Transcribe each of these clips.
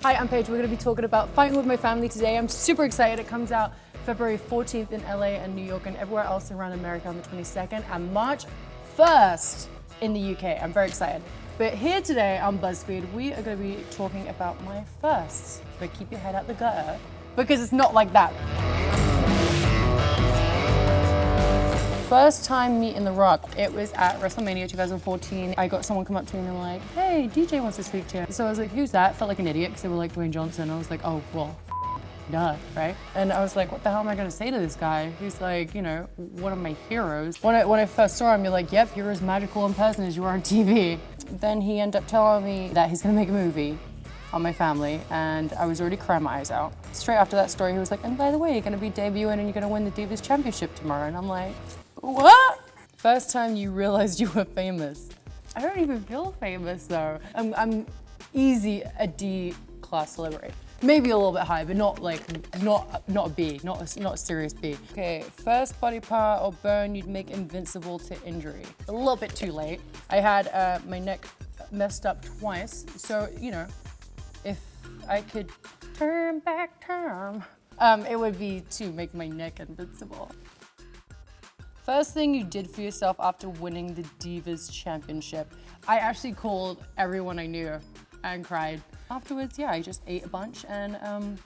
Hi, I'm Paige. We're going to be talking about Fighting With My Family today. I'm super excited. It comes out February 14th in LA and New York and everywhere else around America on the 22nd and March 1st in the UK. I'm very excited. But here today on BuzzFeed, we are going to be talking about my firsts. But keep your head out the gutter because it's not like that. First time meeting The Rock, it was at WrestleMania 2014. I got someone come up to me and they were like, hey, DJ wants to speak to you. So I was like, who's that? Felt like an idiot because they were like Dwayne Johnson. I was like, oh, well, duh, right? And I was like, what the hell am I gonna say to this guy? He's like, you know, one of my heroes. When I first saw him, you're like, yep, you're as magical in person as you are on TV. Then he ended up telling me that he's gonna make a movie on my family, and I was already crying my eyes out. Straight after that story, he was like, and by the way, you're gonna be debuting and you're gonna win the Divas Championship tomorrow. And I'm like, what? First time you realized you were famous. I don't even feel famous though. I'm easy a D class celebrity. Maybe a little bit high, but not a B, not a serious B. Okay, first body part or burn you'd make invincible to injury. A little bit too late. I had my neck messed up twice, so you know, if I could turn back time, it would be to make my neck invincible. First thing you did for yourself after winning the Divas Championship. I actually called everyone I knew and cried. Afterwards, yeah, I just ate a bunch and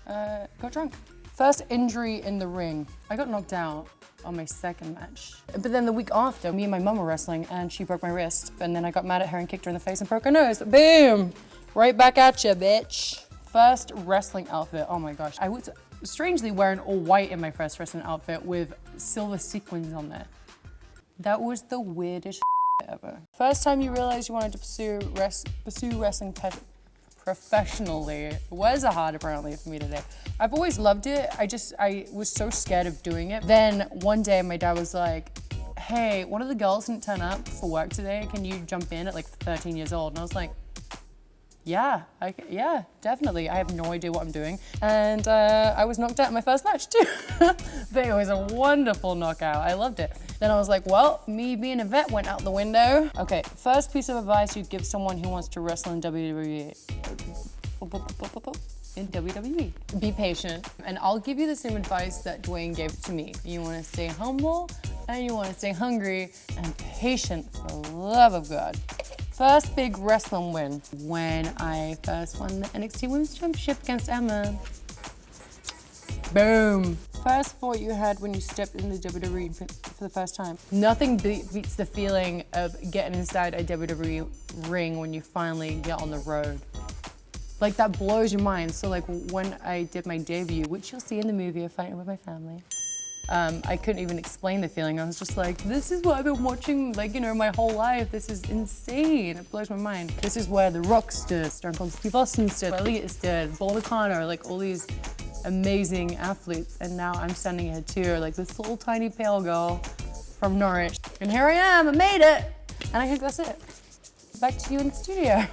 got drunk. First injury in the ring. I got knocked out on my second match. But then the week after, me and my mum were wrestling and she broke my wrist. And then I got mad at her and kicked her in the face and broke her nose. Boom! Right back at you, bitch. First wrestling outfit, oh my gosh. I was strangely wearing all white in my first wrestling outfit with silver sequins on there. That was the weirdest ever. First time you realized you wanted to pursue wrestling professionally was hard apparently for me today. I've always loved it. I was so scared of doing it. Then one day my dad was like, hey, one of the girls didn't turn up for work today. Can you jump in at like 13 years old? And I was like, yeah, definitely. I have no idea what I'm doing. And I was knocked out in my first match too. But it was a wonderful knockout. I loved it. Then I was like, well, me being a vet went out the window. Okay, first piece of advice you'd give someone who wants to wrestle in WWE. Be patient. And I'll give you the same advice that Dwayne gave to me. You wanna stay humble and you wanna stay hungry and patient for the love of God. First big wrestling win, when I first won the NXT Women's Championship against Emma. Boom. First thought you had when you stepped in the WWE for the first time. Nothing beats the feeling of getting inside a WWE ring when you finally get on the road. Like that blows your mind. So like when I did my debut, which you'll see in the movie of Fighting With My Family, I couldn't even explain the feeling. I was just like, this is what I've been watching, like, you know, my whole life. This is insane. It blows my mind. This is where The Rock stood, Stone Cold Steve Austin stood, Elliot stood, Boulder Connor, like all these amazing athletes. And now I'm standing here too, like this little tiny pale girl from Norwich. And here I am, I made it. And I think that's it. Back to you in the studio.